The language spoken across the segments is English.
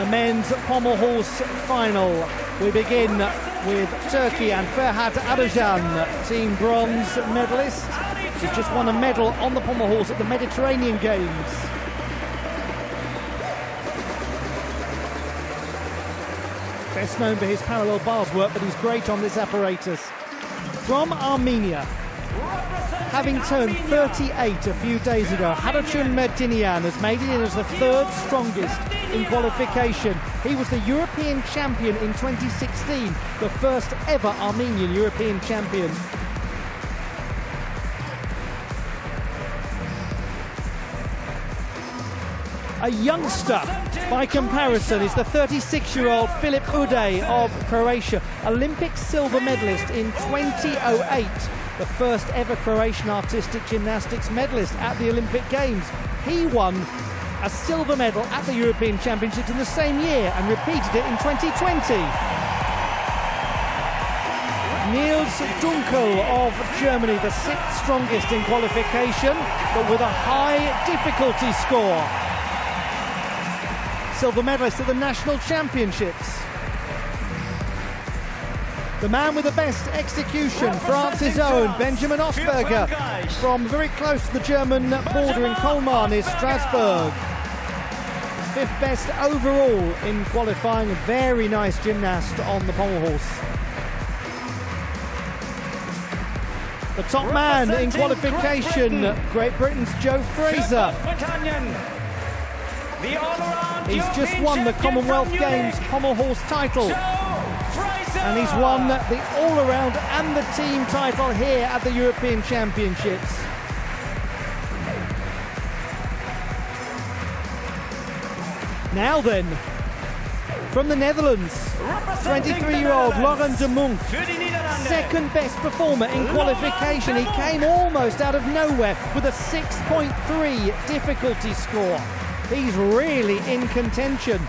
The men's pommel horse final. We begin with Turkey and Ferhat Abajan, team bronze medalist, who just won a medal on the pommel horse at the Mediterranean Games. Best known for his parallel bars work, but he's great on this apparatus. From Armenia, having turned 38 a few days ago, Harachun Merdinian has made it in as the third strongest in qualification. He was the European champion in 2016, the first ever Armenian European champion. A youngster, by comparison, is the 36-year-old Filip Uday of Croatia, Olympic silver medalist in 2008, the first ever Croatian artistic gymnastics medalist at the Olympic Games. He won a silver medal at the European Championships in the same year and repeated it in 2020. Niels Dunkel of Germany, the sixth strongest in qualification, but with a high difficulty score. Silver medalist at the National Championships. The man with the best execution, France's own Benjamin Osberger, from very close to the German border in Colmar near Strasbourg. Fifth best overall in qualifying, a very nice gymnast on the pommel horse. The top man in qualification, Great Britain's Joe Fraser. He's just won the Commonwealth Games pommel horse title. And he's won the all-around and the team title here at the European Championships. Now then, from the Netherlands, 23-year-old Laurent de Monk, second best performer in qualification. He came almost out of nowhere with a 6.3 difficulty score. He's really in contention.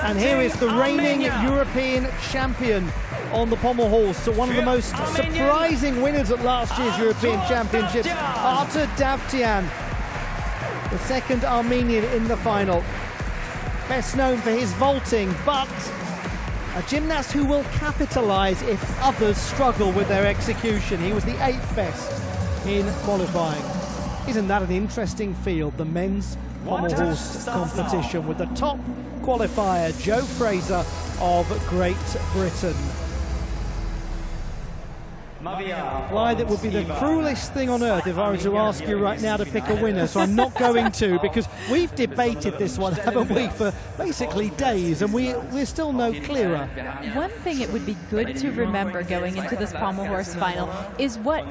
And here is the reigning European champion on the pommel horse. So one of the most surprising winners at last year's European Championships, Artur Davtyan, the second Armenian in the final. Best known for his vaulting, but a gymnast who will capitalise if others struggle with their execution. He was the 8th best in qualifying. Isn't that an interesting field, the men's pommel horse competition, with the top qualifier Joe Fraser of Great Britain. Why, that would be the cruelest thing on earth if I were to ask you right now to pick a winner, so I'm not going to, because we've debated this one, haven't we, for basically days, and we're still no clearer. One thing it would be good to remember going into this pommel horse final is what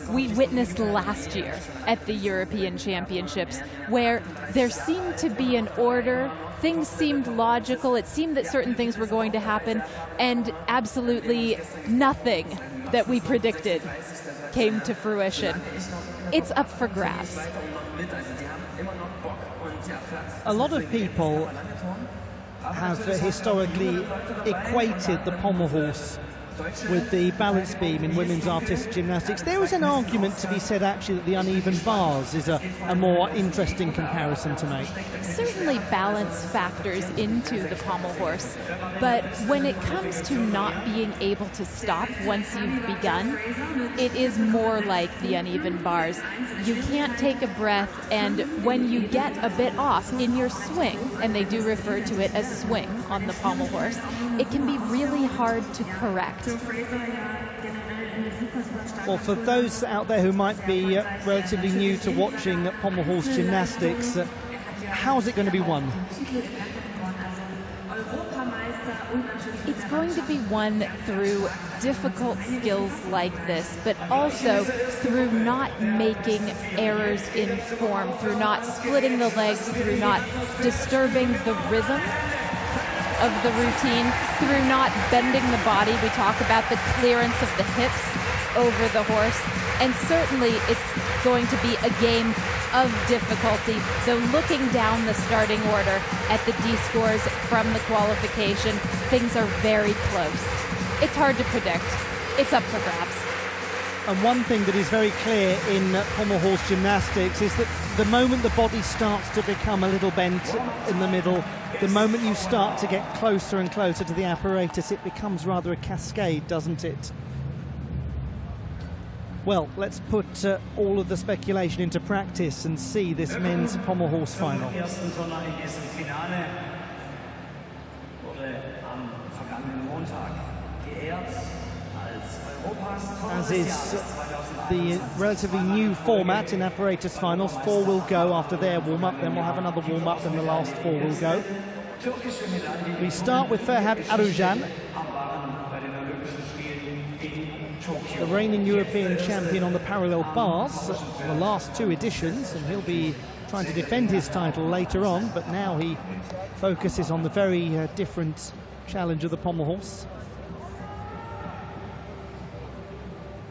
we witnessed last year at the European Championships, where there seemed to be an order. Things seemed logical. It seemed that certain things were going to happen, and absolutely nothing that we predicted came to fruition. It's up for grabs. A lot of people have historically equated the pommel horse with the balance beam in women's artistic gymnastics. There is an argument to be said actually that the uneven bars is a more interesting comparison to make. Certainly balance factors into the pommel horse, but when it comes to not being able to stop once you've begun, it is more like the uneven bars. You can't take a breath, and when you get a bit off in your swing, and they do refer to it as swing on the pommel horse, it can be really hard to correct. Well, for those out there who might be relatively new to watching pommel horse gymnastics, how's it going to be won? It's going to be won through difficult skills like this, but also through not making errors in form, through not splitting the legs, through not disturbing the rhythm of the routine, through not bending the body. We talk about the clearance of the hips over the horse, and certainly it's going to be a game of difficulty. So looking down the starting order at the D scores from the qualification, things are very close. It's hard to predict. It's up for grabs. And one thing that is very clear in pommel horse gymnastics is that the moment the body starts to become a little bent in the middle, the moment you start to get closer and closer to the apparatus, it becomes rather a cascade, doesn't it? Well, let's put all of the speculation into practice and see this men's pommel horse final. As is the relatively new format in apparatus finals, 4 will go after their warm-up, then we'll have another warm-up, and the last 4 will go. We start with Ferhat Arujan, the reigning European champion on the parallel bars for the last 2 editions, and he'll be trying to defend his title later on, but now he focuses on the very different challenge of the pommel horse.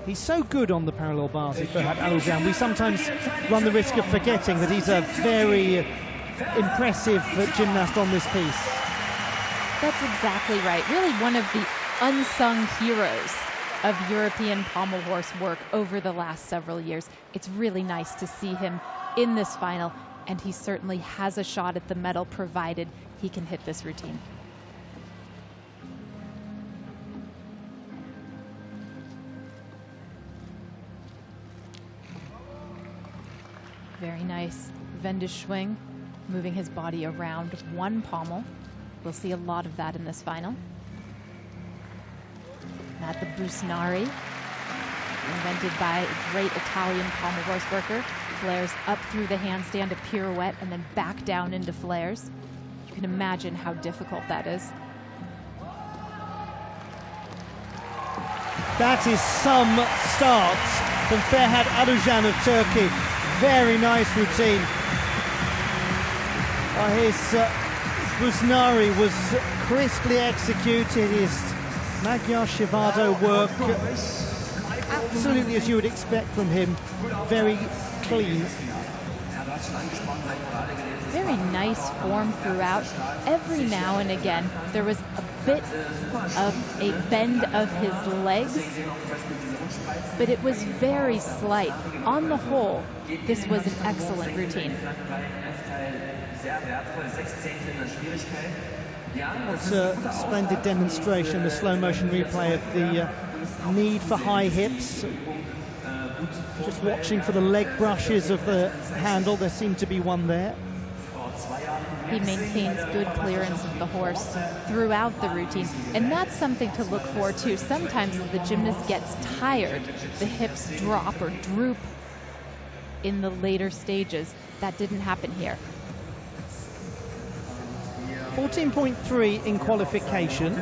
He's so good on the parallel bars, Ferhat Arujan. We sometimes run the risk of forgetting that he's a very impressive gymnast on this piece. That's exactly right. Really one of the unsung heroes of European pommel horse work over the last several years. It's really nice to see him in this final, and he certainly has a shot at the medal provided he can hit this routine. Very nice Wendeschwing, moving his body around one pommel. We'll see a lot of that in this final. At the Busnari, invented by a great Italian pommel horse worker. Flares up through the handstand, a pirouette, and then back down into flares. You can imagine how difficult that is. That is some start from Ferhat Arujan of Turkey. Very nice routine. His Busnari was crisply executed. His Magyar Shivado work, absolutely as you would expect from him, very clean. Very nice form throughout. Every now and again, there was a bit of a bend of his legs, but it was very slight. On the whole, this was an excellent routine. It's a splendid demonstration, the slow motion replay of the need for high hips. Just watching for the leg brushes of the handle, there seemed to be one there. He maintains good clearance of the horse throughout the routine, and that's something to look for too. Sometimes as the gymnast gets tired, the hips drop or droop in the later stages. That didn't happen here. 14.3 in qualification.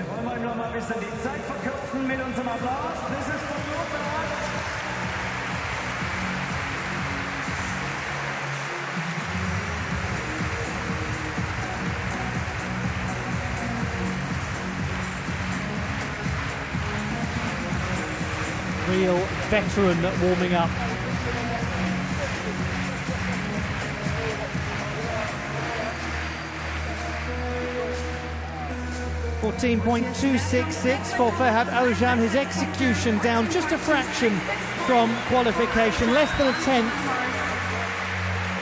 Real veteran warming up. .266 for Ferhat Arujan. His execution down just a fraction from qualification, less than a tenth.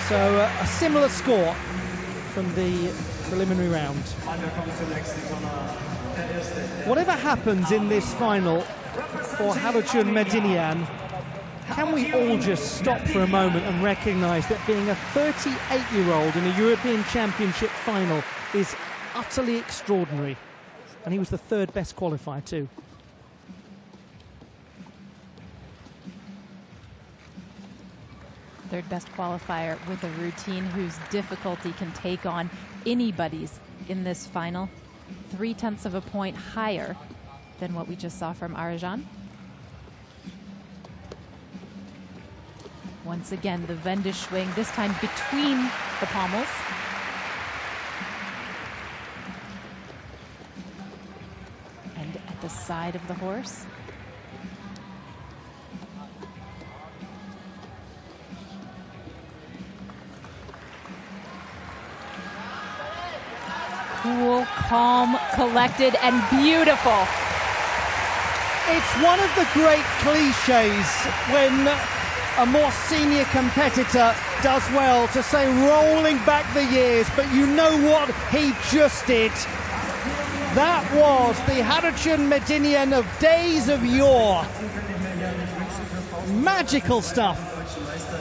So a similar score from the preliminary round. Whatever happens in this final for Halucun Medinian, can we all just stop for a moment and recognise that being a 38-year-old in a European Championship final is utterly extraordinary. And he was the 3rd best qualifier too. Third best qualifier with a routine whose difficulty can take on anybody's in this final. 0.3 of a point higher than what we just saw from Arujan. Once again, the Wendeschwing, this time between the pommels. And at the side of the horse. Cool, calm, collected, and beautiful. It's one of the great cliches when a more senior competitor does well to say rolling back the years, but you know what he just did? That was the Harutjan Medinian of days of yore. Magical stuff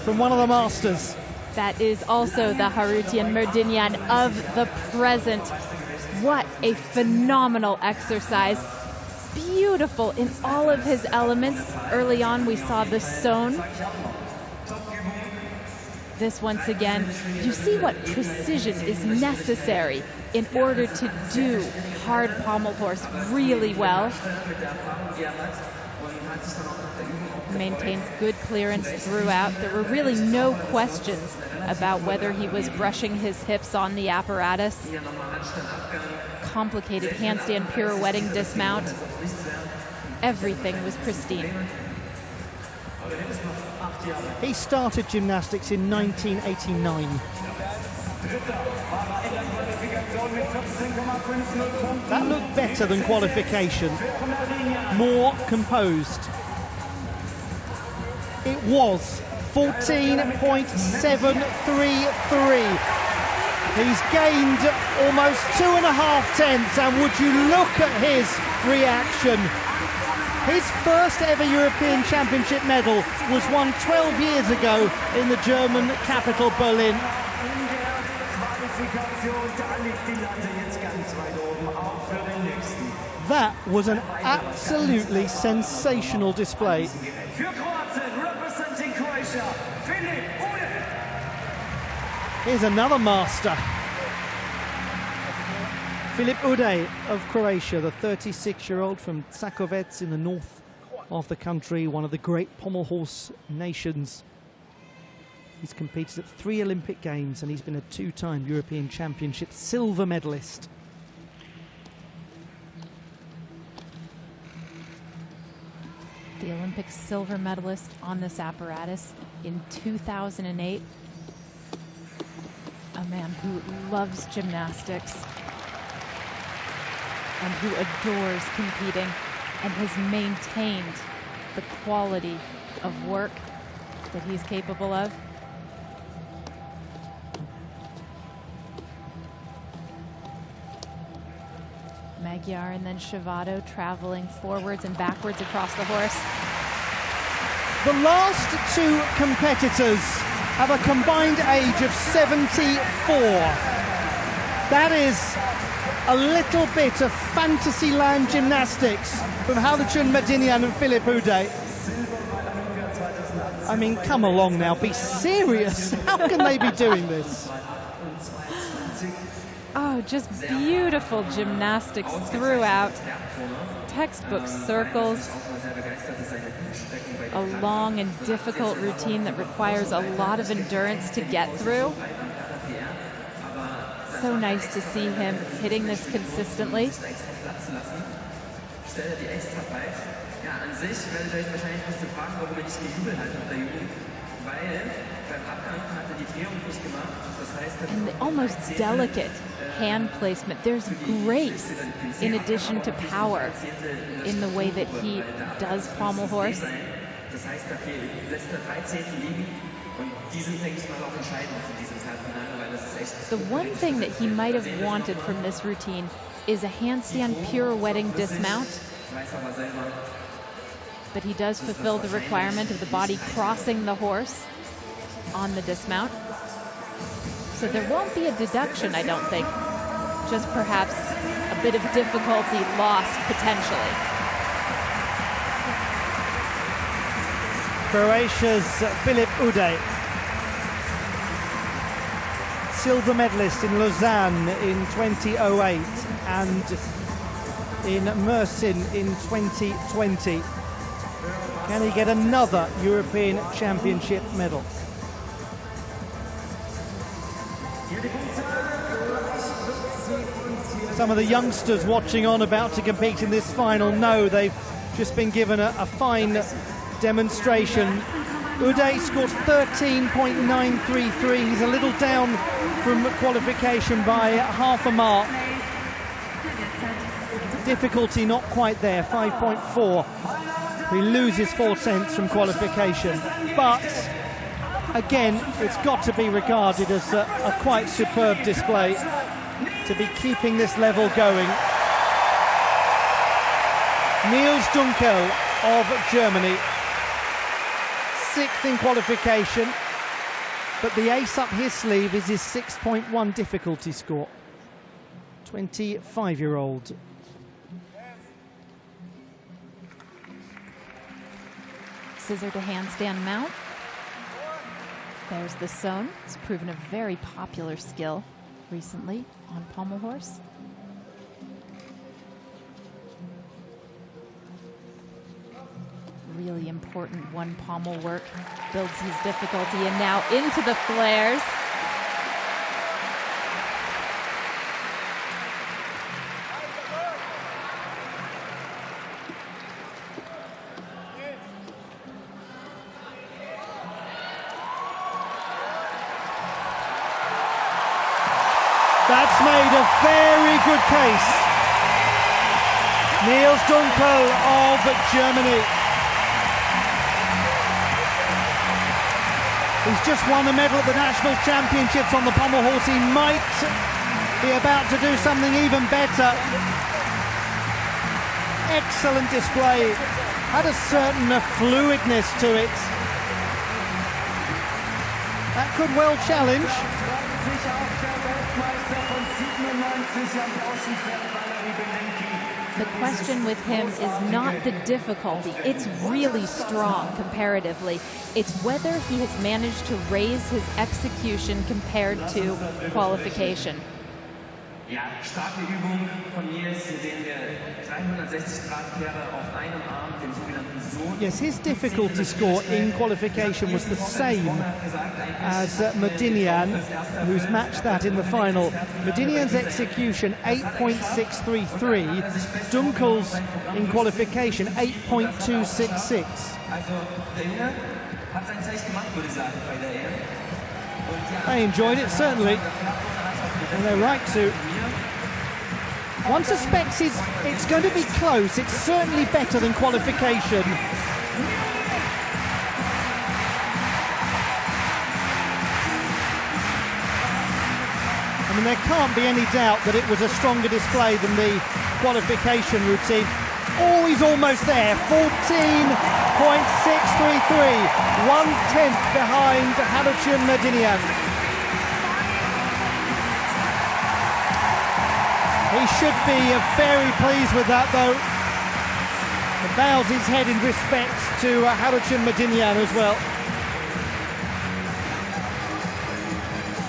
from one of the masters. That is also the Harutjan Medinian of the present. What a phenomenal exercise. Beautiful in all of his elements. Early on we saw the sewn. This once again, you see what precision is necessary in order to do hard pommel horse really well. Maintains good clearance throughout. There were really no questions about whether he was brushing his hips on the apparatus. Complicated handstand pirouetting dismount. Everything was pristine. He started gymnastics in 1989. That looked better than qualification. More composed. It was 14.733. He's gained almost 2.5 tenths, and would you look at his reaction. His first ever European Championship medal was won 12 years ago in the German capital, Berlin. That was an absolutely sensational display. Here's another master. Filip Ude of Croatia, the 36-year-old from Čakovec in the north of the country, one of the great pommel horse nations. He's competed at 3 Olympic Games and he's been a 2-time European Championship silver medalist. The Olympic silver medalist on this apparatus in 2008. A man who loves gymnastics and who adores competing and has maintained the quality of work that he's capable of. Magyar and then Shavato traveling forwards and backwards across the horse. The last 2 competitors have a combined age of 74. That is a little bit of Fantasyland gymnastics from Harutjan Medinian and Filip Ude. I mean, come along now, be serious. How can they be doing this? Oh, just beautiful gymnastics throughout. Textbook circles. A long and difficult routine that requires a lot of endurance to get through. So nice to see him hitting this consistently. And the almost delicate hand placement. There's grace in addition to power in the way that he does pommel horse. The one thing that he might have wanted from this routine is a handstand pirouetting dismount. But he does fulfill the requirement of the body crossing the horse on the dismount. So there won't be a deduction, I don't think. Just perhaps a bit of difficulty lost potentially. Croatia's Filip Ude, silver medalist in Lausanne in 2008 and in Mersin in 2020. Can he get another European Championship medal? Some of the youngsters watching on about to compete in this final know they've just been given a fine demonstration. Ude scored 13.933. He's a little down from qualification by half a mark. Difficulty not quite there, 5.4. He loses 4/10 from qualification, but again, it's got to be regarded as a quite superb display to be keeping this level going. Niels Dunkel of Germany, 6th in qualification, but the ace up his sleeve is his 6.1 difficulty score. 25-year-old. Scissor to handstand mount. There's the sewn. It's proven a very popular skill recently on pommel horse. Really important one pommel work, builds his difficulty, and now into the flares. That's made a very good case. Niels Dunkel of Germany. He's just won a medal at the National Championships on the pommel horse. He might be about to do something even better. Excellent display. Had a certain fluidness to it. That could well challenge. The question with him is not the difficulty. It's really strong comparatively. It's whether he has managed to raise his execution compared to qualification. Ja, starke Übung von Niels. Hier sehen wir 360-Grad-Kehre auf einem Arm, den sogenannten Sohn. Yes, his difficulty score in qualification was the same as Medinian, who's matched that in the final. Medinian's execution 8.633, Dunkel's in qualification 8.266. Also, der Junge hat sein Zeichen gemacht, würde ich sagen, bei der EM. They enjoyed it, certainly, and they're right to. One suspects it's going to be close. It's certainly better than qualification. I mean, there can't be any doubt that it was a stronger display than the qualification routine. Oh, he's almost there. 14.633, 1/10 behind Harutyun Medinian. He should be very pleased with that, though. He bows his head in respect to Harutyun Medinian as well.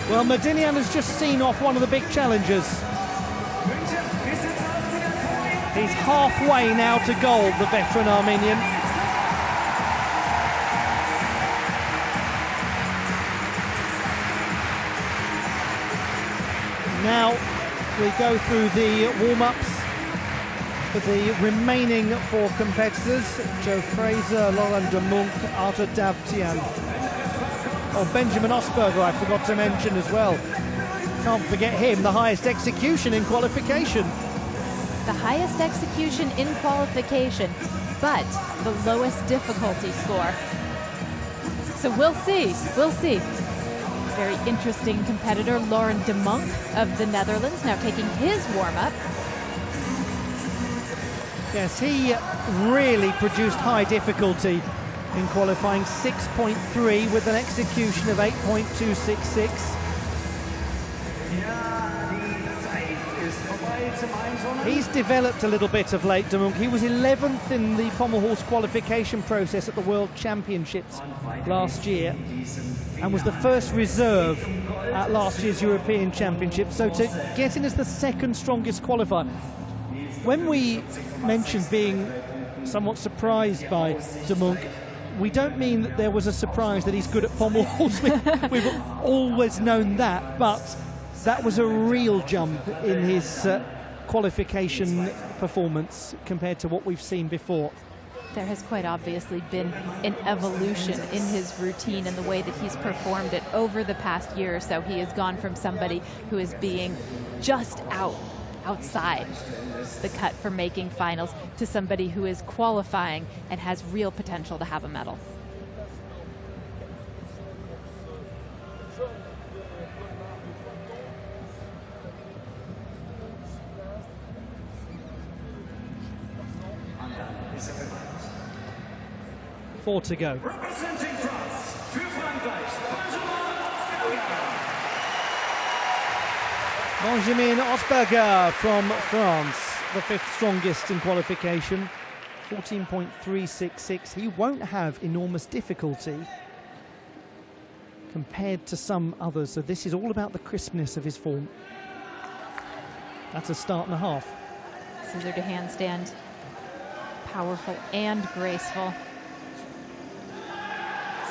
Well, Medinian has just seen off one of the big challengers. He's halfway now to gold, the veteran Armenian. Now we go through the warm-ups for the remaining four competitors. Joe Fraser, Laurent de Monk, Arthur Davtyan. Oh, Benjamin Osberger I forgot to mention as well. Can't forget him, the highest execution in qualification. The highest execution in qualification, but the lowest difficulty score. So we'll see. Very interesting competitor, Laurent de Monk of the Netherlands, now taking his warm-up. Yes, he really produced high difficulty in qualifying, 6.3 with an execution of 8.266. He's developed a little bit of late, de Monk. He was 11th in the pommel horse qualification process at the World Championships last year and was the first reserve at last year's European Championship. So to get in as the second strongest qualifier, when we mentioned being somewhat surprised by de Monk, we don't mean that there was a surprise that he's good at pommel horse. We've always known that, but that was a real jump in his qualification performance compared to what we've seen before. There has quite obviously been an evolution in his routine and the way that he's performed it over the past year or so. He has gone from somebody who is being just outside the cut for making finals to somebody who is qualifying and has real potential to have a medal. Four to go. Representing France, für Frankreich, Benjamin Osberger from France, the 5th strongest in qualification, 14.366. He won't have enormous difficulty compared to some others, so this is all about the crispness of his form. That's a start and a half. Scissor to handstand, powerful and graceful.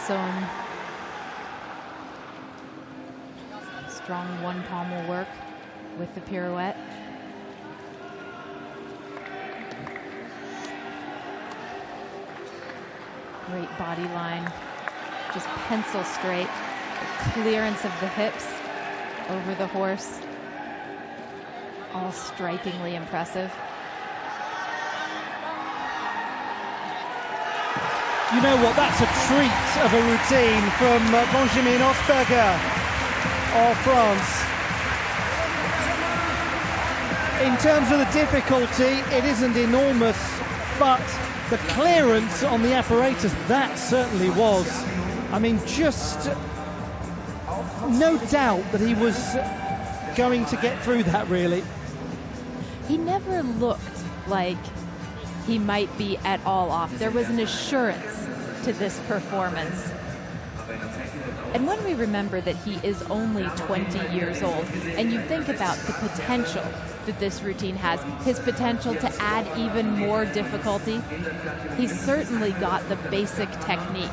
Some strong one pommel work with the pirouette. Great body line, just pencil straight. The clearance of the hips over the horse, all strikingly impressive. You know what, that's a treat of a routine from Benjamin Osberger of France. In terms of the difficulty, it isn't enormous, but the clearance on the apparatus, that certainly was. I mean, just no doubt that he was going to get through that, really. He never looked like he might be at all off. There was an assurance to this performance. And when we remember that he is only 20 years old, and you think about the potential that this routine has, his potential to add even more difficulty, he's certainly got the basic technique.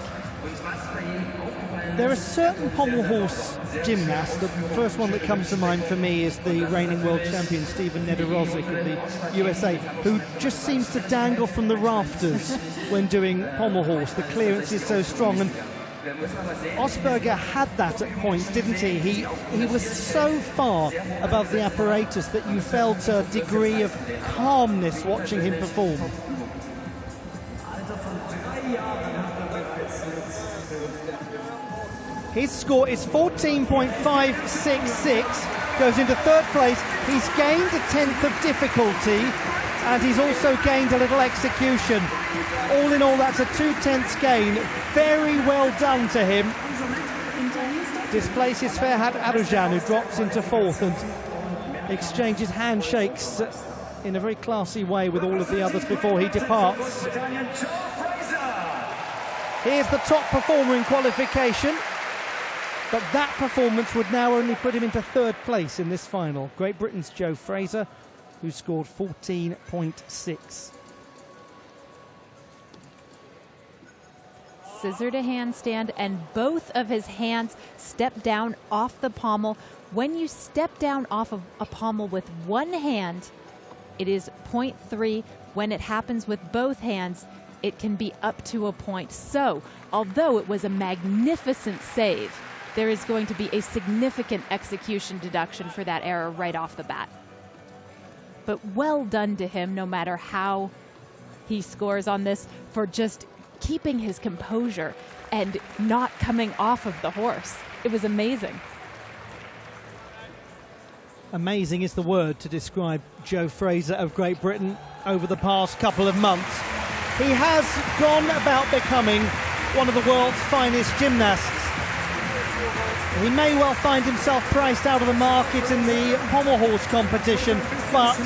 There are certain pommel horse gymnasts. The first one that comes to mind for me is the reigning world champion Steven Nederozic of the USA, who just seems to dangle from the rafters when doing pommel horse. The clearance is so strong, and Osberger had that at points, didn't he? He was so far above the apparatus that you felt a degree of calmness watching him perform. His score is 14.566, goes into 3rd place. He's gained a 10th of difficulty, and he's also gained a little execution. All in all, that's a 2/10 gain. Very well done to him. Displaces Ferhat Arujan, who drops into 4th and exchanges handshakes in a very classy way with all of the others before he departs. Here's the top performer in qualification. But that performance would now only put him into 3rd place in this final. Great Britain's Joe Fraser, who scored 14.6. Scissor to handstand, and both of his hands step down off the pommel. When you step down off of a pommel with one hand, it is 0.3. When it happens with both hands, it can be up to a point. So, although it was a magnificent save, there is going to be a significant execution deduction for that error right off the bat. But well done to him, no matter how he scores on this, for just keeping his composure and not coming off of the horse. It was amazing. Amazing is the word to describe Joe Fraser of Great Britain over the past couple of months. He has gone about becoming one of the world's finest gymnasts. He may well find himself priced out of the market in the pommel horse competition, but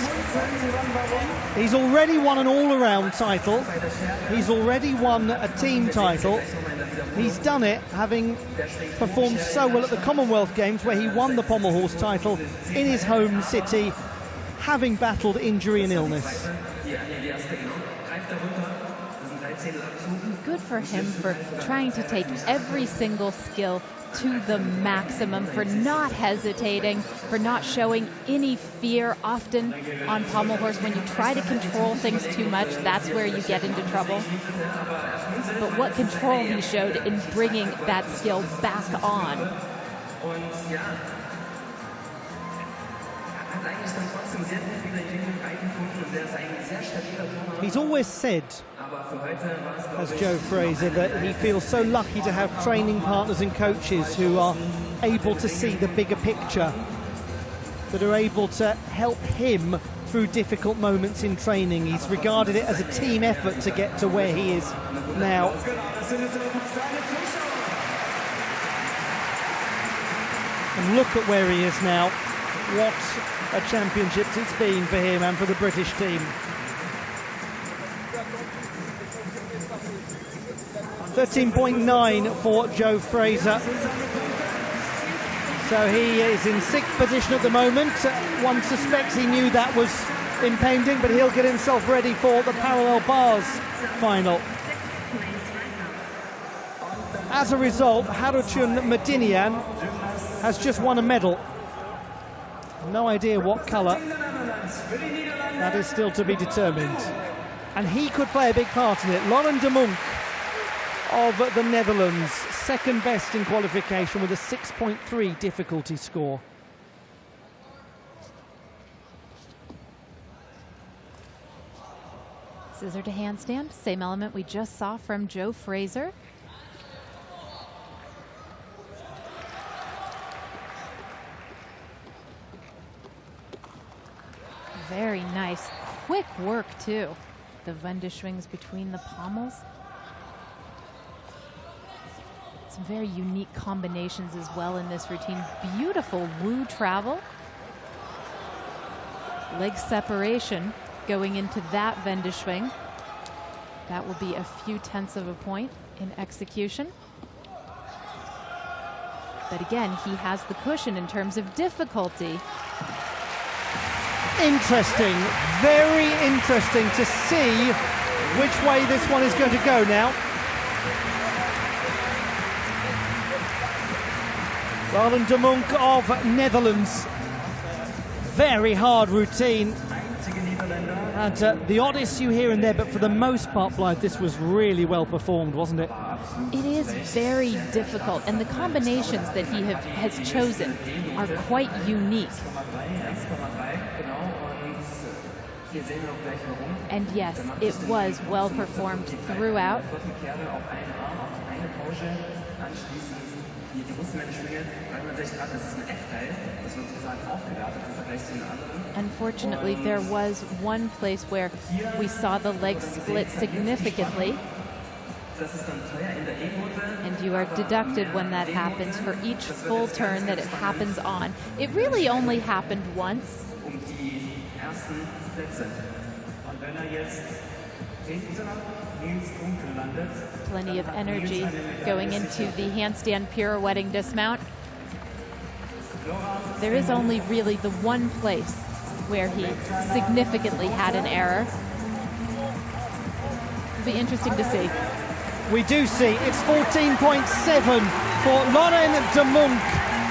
he's already won an all-around title. He's already won a team title. He's done it having performed so well at the Commonwealth Games, where he won the pommel horse title in his home city, having battled injury and illness. Good for him for trying to take every single skill to the maximum, for not hesitating, for not showing any fear. Often on pommel horse, when you try to control things too much, that's where you get into trouble. But what control he showed in bringing that skill back on. He's always said, as Joe Fraser, that he feels so lucky to have training partners and coaches who are able to see the bigger picture, that are able to help him through difficult moments in training. He's regarded it as a team effort to get to where he is now. And look at where he is now. What a championships it's been for him and for the British team. 13.9 for Joe Fraser. So he is in 6th position at the moment. One suspects he knew that was impending, but he'll get himself ready for the parallel bars final. As a result, Russia and Belarus has just won a medal. No idea what colour. That is still to be determined. And he could play a big part in it. Lauren de Monk of the Netherlands, second best in qualification with a 6.3 difficulty score. Scissor to handstand, same element we just saw from Joe Fraser. Very nice, quick work too. The Wendeschwings between the pommels. Some very unique combinations as well in this routine. Beautiful Wu travel. Leg separation going into that Wendeschwing. That will be a few tenths of a point in execution. But again, he has the cushion in terms of difficulty. Interesting, very interesting to see which way this one is going to go now. Lauren de Monk of Netherlands. Very hard routine. And the odd issue here and there, but for the most part, Blythe, this was really well performed, wasn't it? It is very difficult, and the combinations that he has chosen are quite unique. And yes, it was well performed throughout. Unfortunately, there was one place where we saw the leg split significantly. And you are deducted when that happens for each full turn that it happens on. It really only happened once. Plenty of energy going into the handstand pirouetting dismount. There is only really the one place where he significantly had an error. It'll be interesting to see. We do see it's 14.7 for Lauren de Monk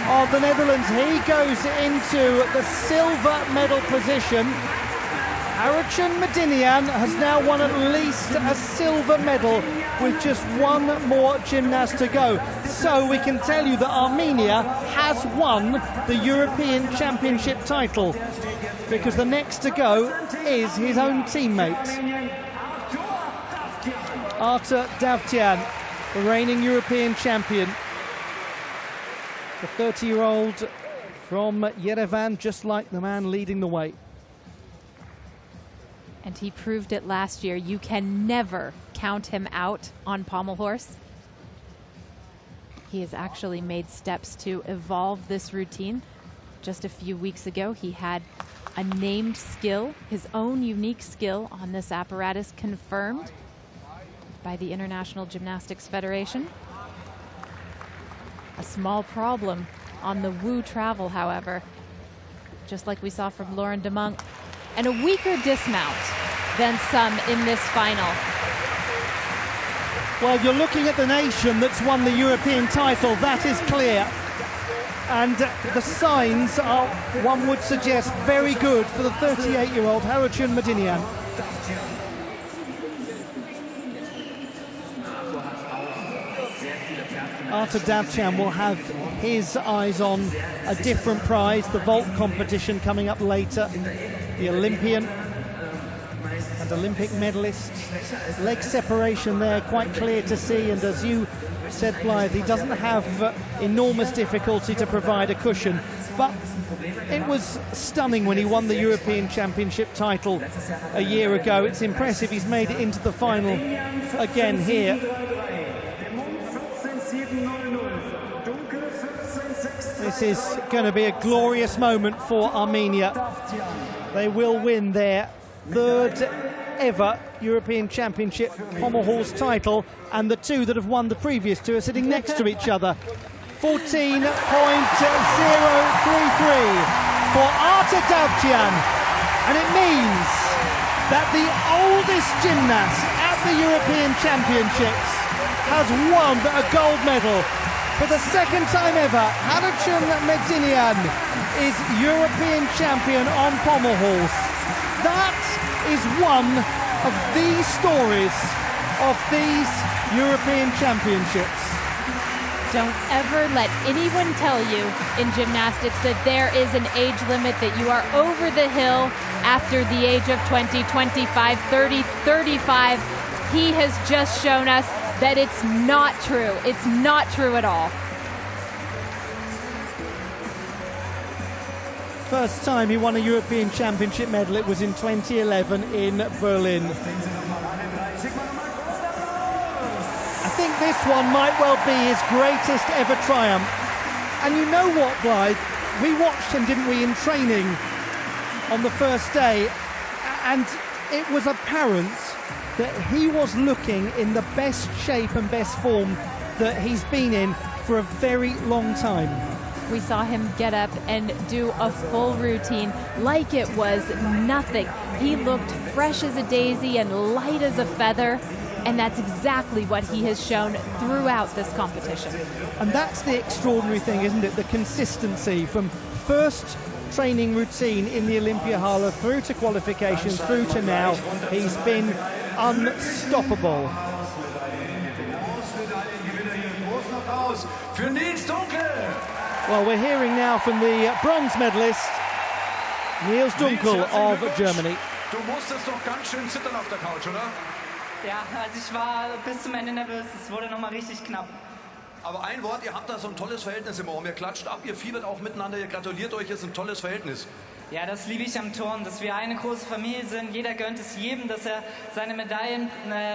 of the Netherlands. He goes into the silver medal position. Russia and Belarus has now won at least a silver medal with just one more gymnast to go. So we can tell you that Armenia has won the European Championship title, because the next to go is his own teammate. Artur Davtyan, the reigning European champion. The 30-year-old from Yerevan, just like the man leading the way. And he proved it last year. You can never count him out on pommel horse. He has actually made steps to evolve this routine. Just a few weeks ago, he had a named skill, his own unique skill on this apparatus confirmed by the International Gymnastics Federation. A small problem on the Wu travel, however, just like we saw from Lauren de Monk. And a weaker dismount than some in this final. Well, you're looking at the nation that's won the European title, that is clear. And the signs are, one would suggest, very good for the 38-year-old Russia and Belarus. Artur Davtyan will have his eyes on a different prize, the vault competition coming up later. The Olympian and Olympic medalist. Leg separation there, quite clear to see, and as you said, Blythe, he doesn't have enormous difficulty to provide a cushion, but it was stunning when he won the European Championship title a year ago. It's impressive he's made it into the final again here. This is going to be a glorious moment for Armenia. They will win their third ever European Championship Pommel Horse title, and the two that have won the previous two are sitting next to each other. 14.033 for Artur Davtyan, and it means that the oldest gymnast at the European Championships has won a gold medal. For the second time ever, Haraldsson Medinian is European champion on Pommel Horse. That is one of the stories of these European Championships. Don't ever let anyone tell you in gymnastics that there is an age limit, that you are over the hill after the age of 20, 25, 30, 35. He has just shown us that it's not true. It's not true at all. First time he won a European Championship medal, it was in 2011 in Berlin. I think this one might well be his greatest ever triumph. And you know what, Blythe? We watched him, didn't we, in training on the first day, and it was apparent that he was looking in the best shape and best form that he's been in for a very long time. We saw him get up and do a full routine like it was nothing. He looked fresh as a daisy and light as a feather, and that's exactly what he has shown throughout this competition. And that's the extraordinary thing, isn't it? The consistency from first training routine in the Olympiahalle through to qualification, through to now. He's been unstoppable. Well, we're hearing now from the bronze medalist, Niels Dunkel of Germany. Du musstest doch ganz schön zittern auf der Couch, oder? Ja, also ich war bis zum Ende nervös. Es wurde nochmal richtig knapp. Aber ein Wort, ihr habt da so ein tolles Verhältnis im Raum. Ihr klatscht ab, ihr fiebert auch miteinander, ihr gratuliert euch, ist ein tolles Verhältnis. Ja, das liebe ich am Turnen, dass wir eine große Familie sind. Jeder gönnt es jedem, dass er seine Medaillen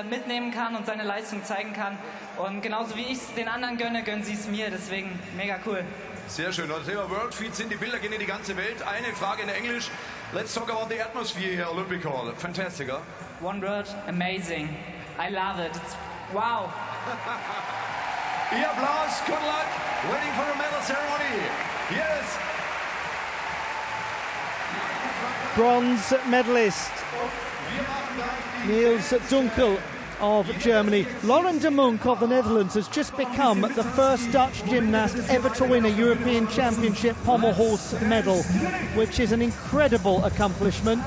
mitnehmen kann und seine Leistung zeigen kann. Und genauso wie ich es den anderen gönne, gönnen sie es mir. Deswegen mega cool. Sehr schön. Und das Thema World Feed sind, die Bilder gehen in die ganze Welt. Eine Frage in Englisch. Let's talk about the atmosphere here, Olympic Hall. Fantastic, huh? One word, amazing. I love it. It's wow. Ihr Applaus, good luck. Waiting for a medal ceremony. Yes. Bronze medalist Niels Dunkel of Germany. Lauren de Munck of the Netherlands has just become the first Dutch gymnast ever to win a European Championship Pommel Horse medal, which is an incredible accomplishment.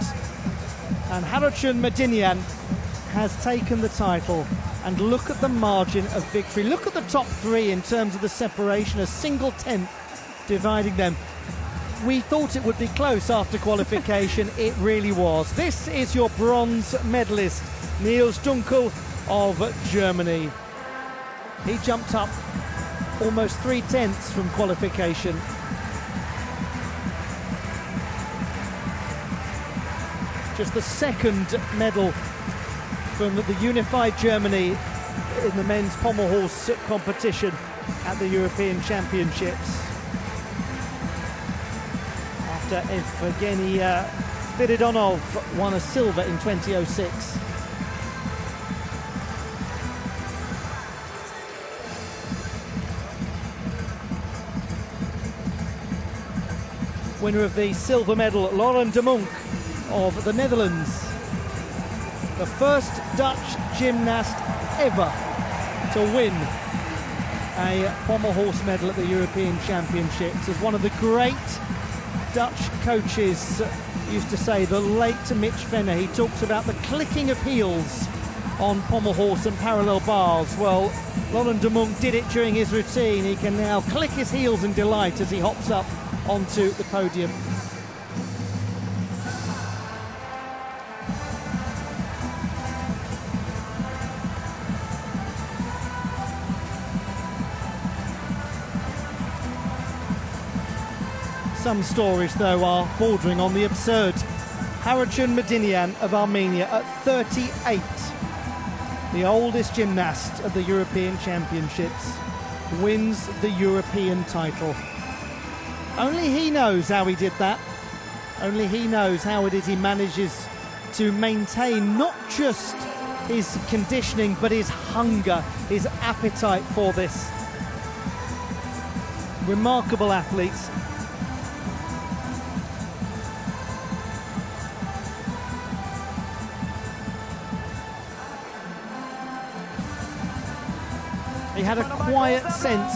And Haraldsson Medinian has taken the title. And look at the margin of victory. Look at the top three in terms of the separation, a single tenth dividing them. We thought it would be close after qualification. It really was. This is your bronze medalist, Niels Dunkel of Germany. He jumped up almost 3/10 from qualification. Just the second medal from the unified Germany in the men's pommel horse competition at the European Championships. After Evgeny Spiridonov won a silver in 2006. Winner of the silver medal, Lauren de Munck of the Netherlands. The first Dutch gymnast ever to win a pommel horse medal at the European Championships. As one of the great Dutch coaches used to say, the late Mitch Venner, he talks about the clicking of heels on pommel horse and parallel bars. Well, Roland de Munck did it during his routine. He can now click his heels in delight as he hops up onto the podium. Some stories, though, are bordering on the absurd. Harutun Medinyan of Armenia at 38, the oldest gymnast at the European Championships, wins the European title. Only he knows how he did that. Only he knows how it is he manages to maintain not just his conditioning, but his hunger, his appetite for this. Remarkable athletes. He had a quiet sense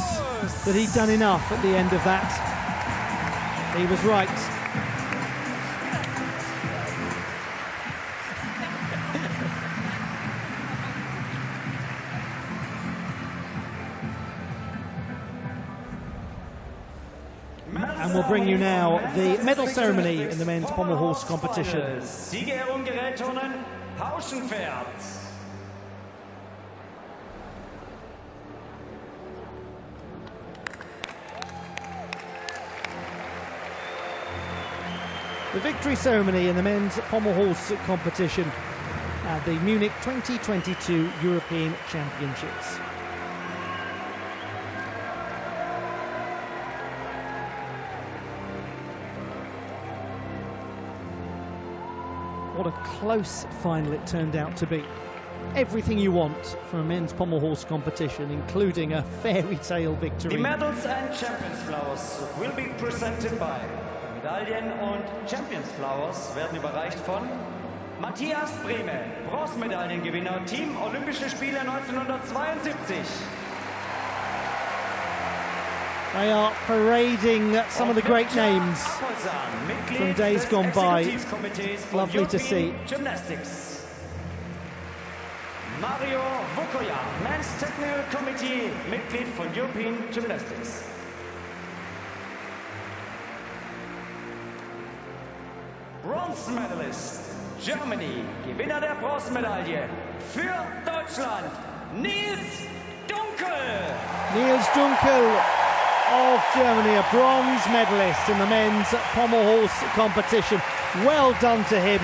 that he'd done enough at the end of that. He was right. And we'll bring you now the medal ceremony in the men's pommel horse competition. The victory ceremony in the men's pommel horse competition at the Munich 2022 European Championships. What a close final it turned out to be. Everything you want from a men's pommel horse competition, including a fairy tale victory. The medals and champions flowers will be presented by Medaillen und Champions Flowers werden überreicht von Matthias Brehme, Bronzemedaillengewinner, Team Olympische Spiele 1972. They are parading some of the great names from days gone by. Lovely to see. Gymnastics. Mario Vukoja, Men's Technical Committee, Mitglied von European Gymnastics. Bronze Medalist, Germany, Gewinner der Bronzemedaille für Deutschland, Nils Dunkel. Nils Dunkel of Germany, a bronze medalist in the men's pommel horse competition. Well done to him.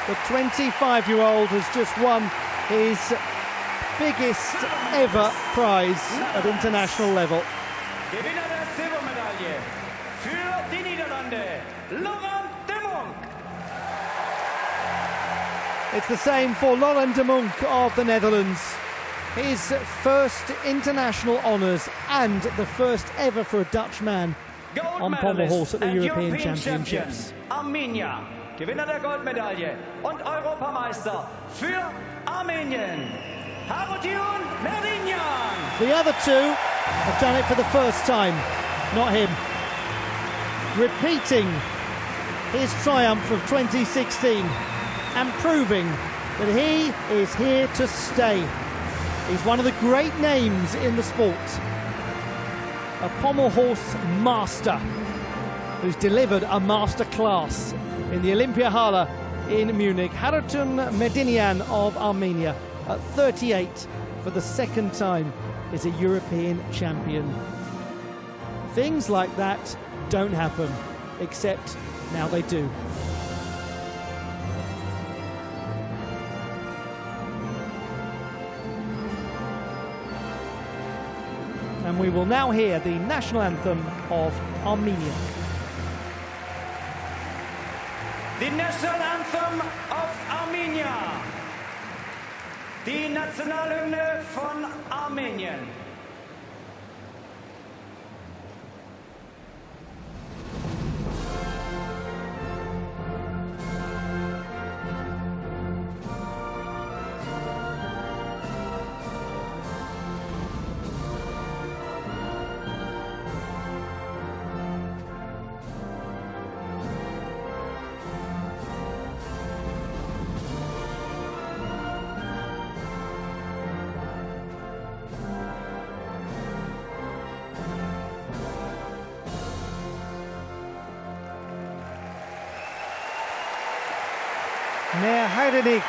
The 25-year-old has just won his biggest ever prize at international level. Gewinner der Silbermedaille für die Niederlande, Roland de Munck. It's the same for Roland de Munck of the Netherlands. His first international honours and the first ever for a Dutch man on pommel horse at the European Championships. Armenia, Gewinner der Goldmedaille und Europameister für Armenien, Harutun Medinyan. The other two have done it for the first time, not him. Repeating his triumph of 2016 and proving that he is here to stay. He's one of the great names in the sport. A pommel horse master who's delivered a master class in the Olympiahalle in Munich. Harutun Medinyan of Armenia at 38 for the second time is a European champion. Things like that don't happen, except now they do. And we will now hear the national anthem of Armenia. The national anthem of Armenia. Die Nationalhymne von Armenien. Neharenik,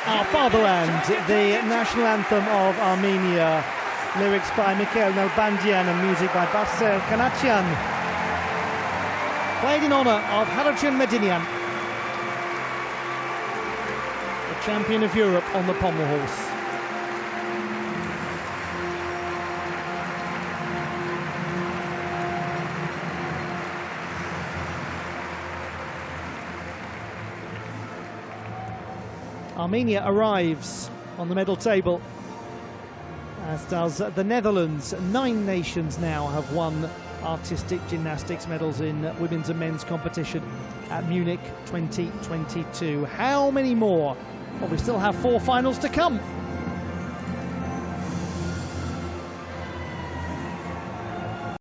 our fatherland, the national anthem of Armenia. Lyrics by Mikhail Nalbandian and music by Basel Kanatian. Played in honour of Harochyan Medinian, the champion of Europe on the pommel horse. Armenia arrives on the medal table, as does the Netherlands. 9 nations now have won artistic gymnastics medals in women's and men's competition at Munich 2022. How many more? Well, we still have 4 finals to come.